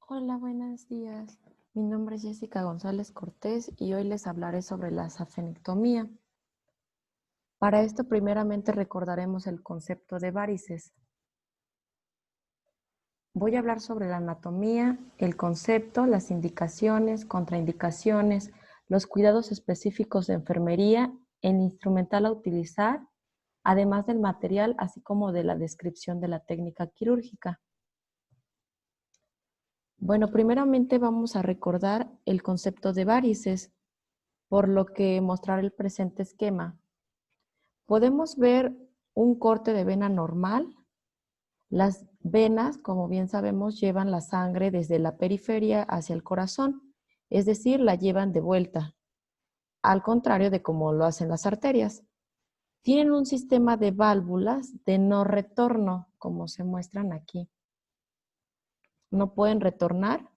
Hola, buenos días. Mi nombre es Jessica González Cortés y hoy les hablaré sobre la safenectomía. Para esto, primeramente recordaremos el concepto de varices. Voy a hablar sobre la anatomía, el concepto, las indicaciones, contraindicaciones, los cuidados específicos de enfermería, el instrumental a utilizar, además del material, así como de la descripción de la técnica quirúrgica. Bueno, primeramente vamos a recordar el concepto de varices, por lo que mostrar el presente esquema. Podemos ver un corte de vena normal. Las venas, como bien sabemos, llevan la sangre desde la periferia hacia el corazón, es decir, la llevan de vuelta, al contrario de como lo hacen las arterias. Tienen un sistema de válvulas de no retorno, como se muestran aquí. No pueden retornar.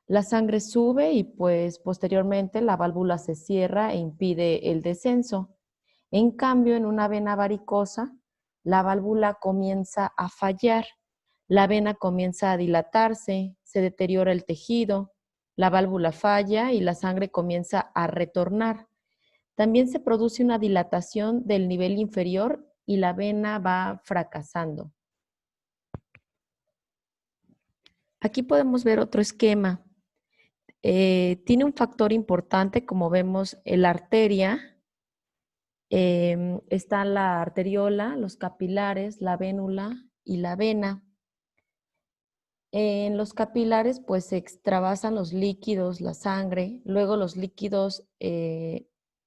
La sangre sube y pues posteriormente la válvula se cierra e impide el descenso. En cambio, en una vena varicosa, la válvula comienza a fallar, la vena comienza a dilatarse, se deteriora el tejido, la válvula falla y la sangre comienza a retornar. También se produce una dilatación del nivel inferior y la vena va fracasando. Aquí podemos ver otro esquema. Tiene un factor importante, como vemos, la arteria. Está la arteriola, los capilares, la vénula y la vena. En los capilares, pues se extravasan los líquidos, la sangre, luego los líquidos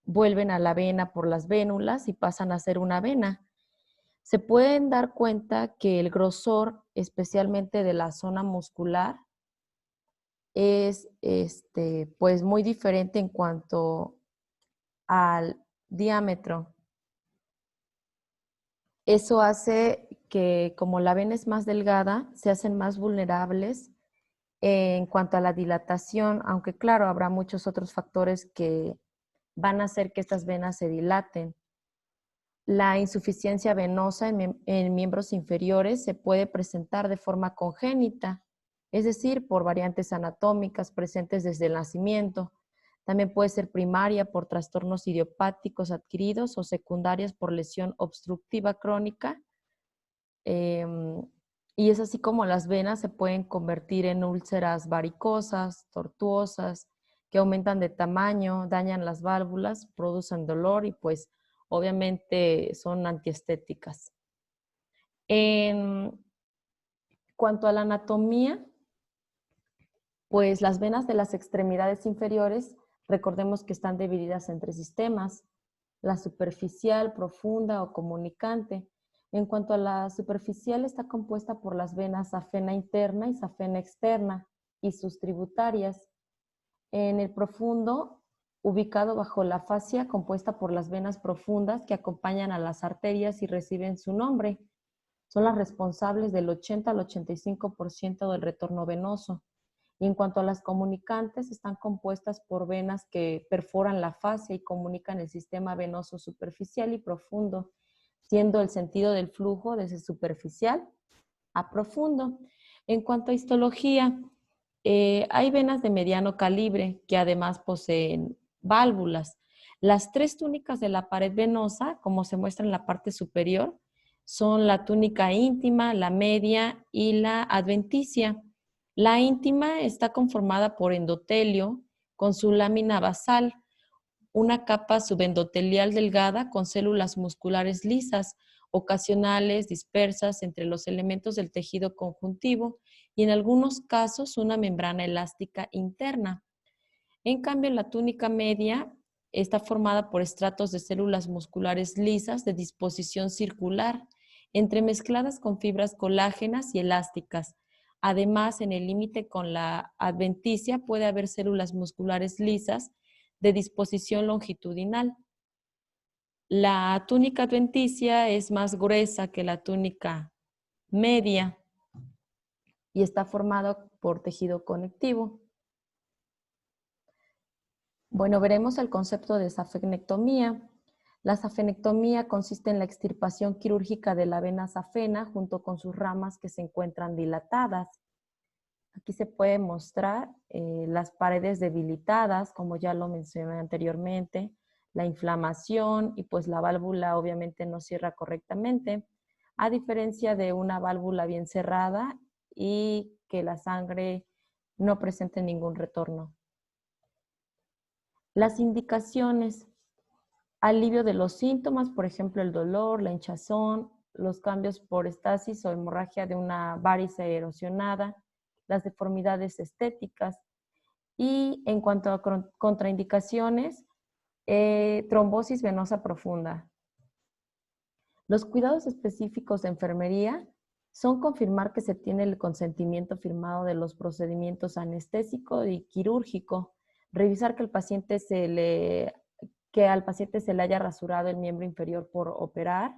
vuelven a la vena por las vénulas y pasan a ser una vena. Se pueden dar cuenta que el grosor, especialmente de la zona muscular, es pues muy diferente en cuanto al diámetro. Eso hace que, como la vena es más delgada, se hacen más vulnerables en cuanto a la dilatación, aunque claro, habrá muchos otros factores que van a hacer que estas venas se dilaten. La insuficiencia venosa en miembros inferiores se puede presentar de forma congénita, es decir, por variantes anatómicas presentes desde el nacimiento. También puede ser primaria por trastornos idiopáticos adquiridos o secundarias por lesión obstructiva crónica. Y es así como las venas se pueden convertir en úlceras varicosas, tortuosas, que aumentan de tamaño, dañan las válvulas, producen dolor y pues obviamente son antiestéticas. En cuanto a la anatomía, pues las venas de las extremidades inferiores, recordemos que están divididas en tres sistemas: la superficial, profunda o comunicante. En cuanto a la superficial, está compuesta por las venas safena interna y safena externa y sus tributarias. En el profundo, ubicado bajo la fascia, compuesta por las venas profundas que acompañan a las arterias y reciben su nombre. Son las responsables del 80 al 85% del retorno venoso. Y en cuanto a las comunicantes, están compuestas por venas que perforan la fascia y comunican el sistema venoso superficial y profundo, siendo el sentido del flujo desde superficial a profundo. En cuanto a histología, hay venas de mediano calibre que además poseen válvulas. Las tres túnicas de la pared venosa, como se muestra en la parte superior, son la túnica íntima, la media y la adventicia. La íntima está conformada por endotelio con su lámina basal, una capa subendotelial delgada con células musculares lisas, ocasionales, dispersas entre los elementos del tejido conjuntivo y en algunos casos una membrana elástica interna. En cambio, la túnica media está formada por estratos de células musculares lisas de disposición circular, entremezcladas con fibras colágenas y elásticas. Además, en el límite con la adventicia puede haber células musculares lisas de disposición longitudinal. La túnica adventicia es más gruesa que la túnica media y está formada por tejido conectivo. Bueno, veremos el concepto de safenectomía. La safenectomía consiste en la extirpación quirúrgica de la vena safena junto con sus ramas que se encuentran dilatadas. Aquí se puede mostrar las paredes debilitadas, como ya lo mencioné anteriormente, la inflamación y pues la válvula obviamente no cierra correctamente, a diferencia de una válvula bien cerrada y que la sangre no presente ningún retorno. Las indicaciones: alivio de los síntomas, por ejemplo, el dolor, la hinchazón, los cambios por estasis o hemorragia de una varice erosionada, las deformidades estéticas. Y en cuanto a contraindicaciones, trombosis venosa profunda. Los cuidados específicos de enfermería son confirmar que se tiene el consentimiento firmado de los procedimientos anestésico y quirúrgico, revisar que al paciente se le haya rasurado el miembro inferior por operar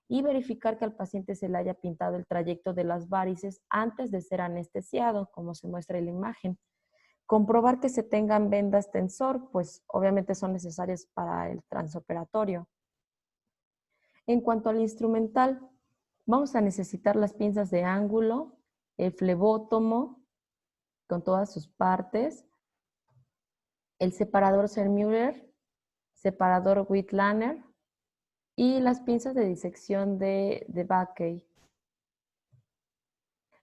y verificar que al paciente se le haya pintado el trayecto de las varices antes de ser anestesiado, como se muestra en la imagen. Comprobar que se tengan vendas tensor, pues obviamente son necesarias para el transoperatorio. En cuanto al instrumental, vamos a necesitar las pinzas de ángulo, el flebótomo con todas sus partes, el separador Zellmuller, separador Whitlander y las pinzas de disección de Backey.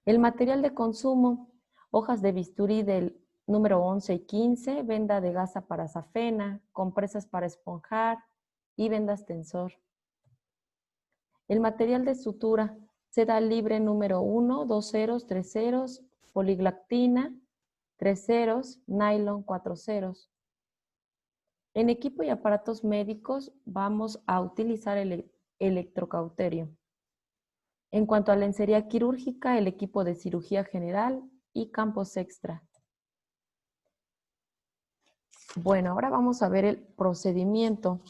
El material de consumo: hojas de bisturí del número 11 y 15, venda de gasa para safena, compresas para esponjar y vendas tensor. El material de sutura: seda libre número 1, 2 ceros, 3 ceros, poliglactina, 3 ceros, nylon 4 ceros. En equipo y aparatos médicos vamos a utilizar el electrocauterio. En cuanto a lencería quirúrgica, el equipo de cirugía general y campos extra. Bueno, ahora vamos a ver el procedimiento.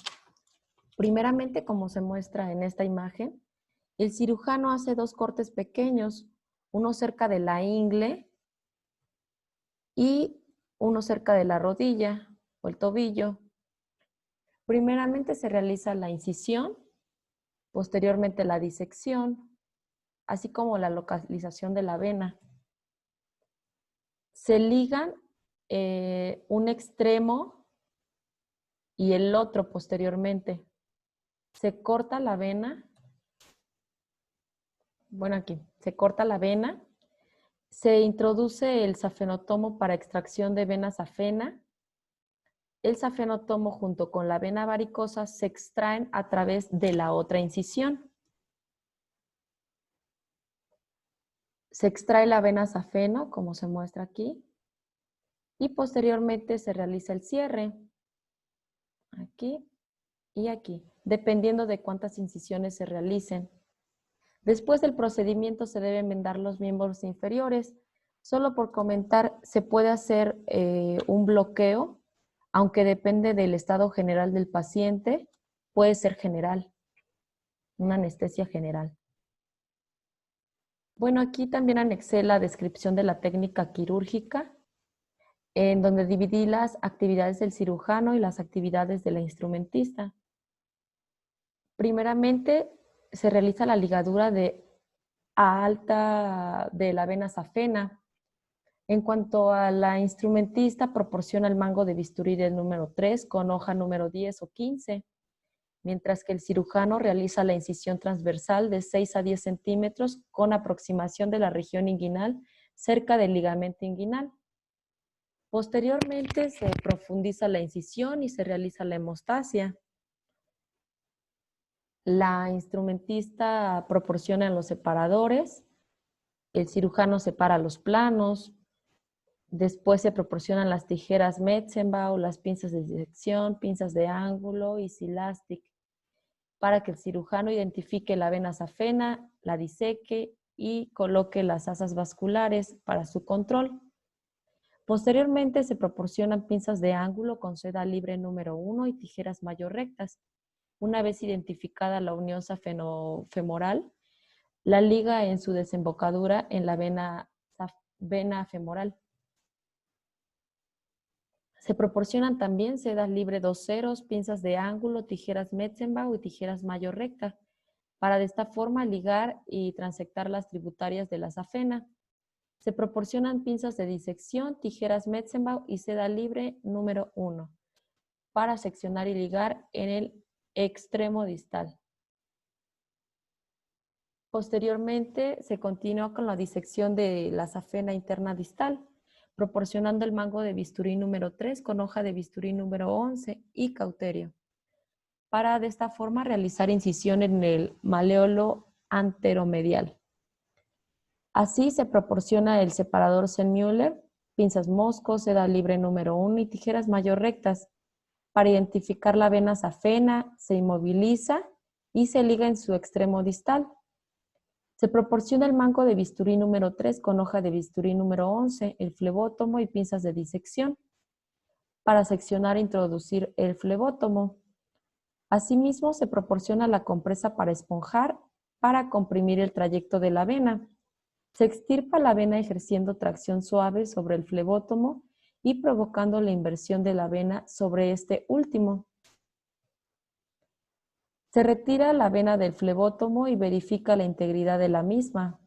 Primeramente, como se muestra en esta imagen, el cirujano hace 2 cortes pequeños, uno cerca de la ingle y uno cerca de la rodilla o el tobillo. Primeramente se realiza la incisión, posteriormente la disección, así como la localización de la vena. Se ligan un extremo y el otro posteriormente. Se corta la vena. Bueno, aquí, se corta la vena. Se introduce el safenotomo para extracción de vena safena. El safenotomo junto con la vena varicosa se extraen a través de la otra incisión. Se extrae la vena safeno, como se muestra aquí, y posteriormente se realiza el cierre, aquí y aquí, dependiendo de cuántas incisiones se realicen. Después del procedimiento se deben vendar los miembros inferiores. Solo por comentar, se puede hacer un bloqueo, aunque depende del estado general del paciente, puede ser general, una anestesia general. Bueno, aquí también anexé la descripción de la técnica quirúrgica, en donde dividí las actividades del cirujano y las actividades de la instrumentista. Primeramente, se realiza la ligadura a alta de la vena safena. En cuanto a la instrumentista, proporciona el mango de bisturí del número 3 con hoja número 10 o 15, mientras que el cirujano realiza la incisión transversal de 6 a 10 centímetros con aproximación de la región inguinal cerca del ligamento inguinal. Posteriormente se profundiza la incisión y se realiza la hemostasia. La instrumentista proporciona los separadores, el cirujano separa los planos, después se proporcionan las tijeras Metzenbau, las pinzas de disección, pinzas de ángulo y Silastic, para que el cirujano identifique la vena safena, la diseque y coloque las asas vasculares para su control. Posteriormente se proporcionan pinzas de ángulo con seda libre número 1 y tijeras mayor rectas. Una vez identificada la unión safenofemoral, la liga en su desembocadura en la vena femoral. Se proporcionan también sedas libre 2 ceros, pinzas de ángulo, tijeras Metzenbau y tijeras mayor recta, para de esta forma ligar y transectar las tributarias de la safena. Se proporcionan pinzas de disección, tijeras Metzenbau y seda libre número 1 para seccionar y ligar en el extremo distal. Posteriormente se continúa con la disección de la safena interna distal, proporcionando el mango de bisturí número 3 con hoja de bisturí número 11 y cauterio, para de esta forma realizar incisión en el maleolo anteromedial. Así se proporciona el separador Sennmüller, pinzas Mosco, seda libre número 1 y tijeras mayor rectas. Para identificar la vena safena, se inmoviliza y se liga en su extremo distal. Se proporciona el mango de bisturí número 3 con hoja de bisturí número 11, el flebótomo y pinzas de disección para seccionar e introducir el flebótomo. Asimismo, se proporciona la compresa para esponjar para comprimir el trayecto de la vena. Se extirpa la vena ejerciendo tracción suave sobre el flebótomo y provocando la inversión de la vena sobre este último. Se retira la vena del flebótomo y verifica la integridad de la misma.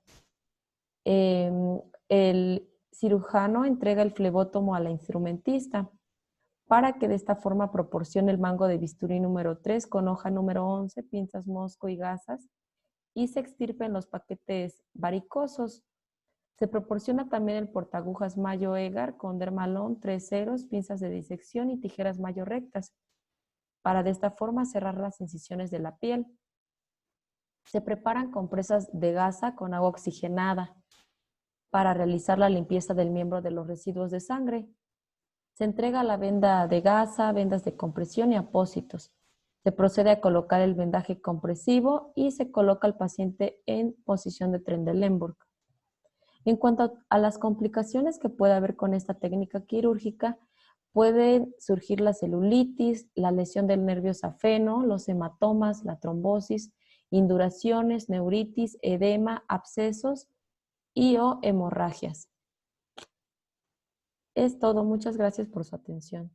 El cirujano entrega el flebótomo a la instrumentista para que de esta forma proporcione el mango de bisturí número 3 con hoja número 11, pinzas Mosco y gasas y se extirpen los paquetes varicosos. Se proporciona también el portagujas Mayo Egar con dermalón, 3 ceros, pinzas de disección y tijeras Mayo rectas, para de esta forma cerrar las incisiones de la piel. Se preparan compresas de gasa con agua oxigenada para realizar la limpieza del miembro de los residuos de sangre. Se entrega la venda de gasa, vendas de compresión y apósitos. Se procede a colocar el vendaje compresivo y se coloca al paciente en posición de Trendelenburg. En cuanto a las complicaciones que puede haber con esta técnica quirúrgica, pueden surgir la celulitis, la lesión del nervio safeno, los hematomas, la trombosis, induraciones, neuritis, edema, abscesos y o hemorragias. Es todo. Muchas gracias por su atención.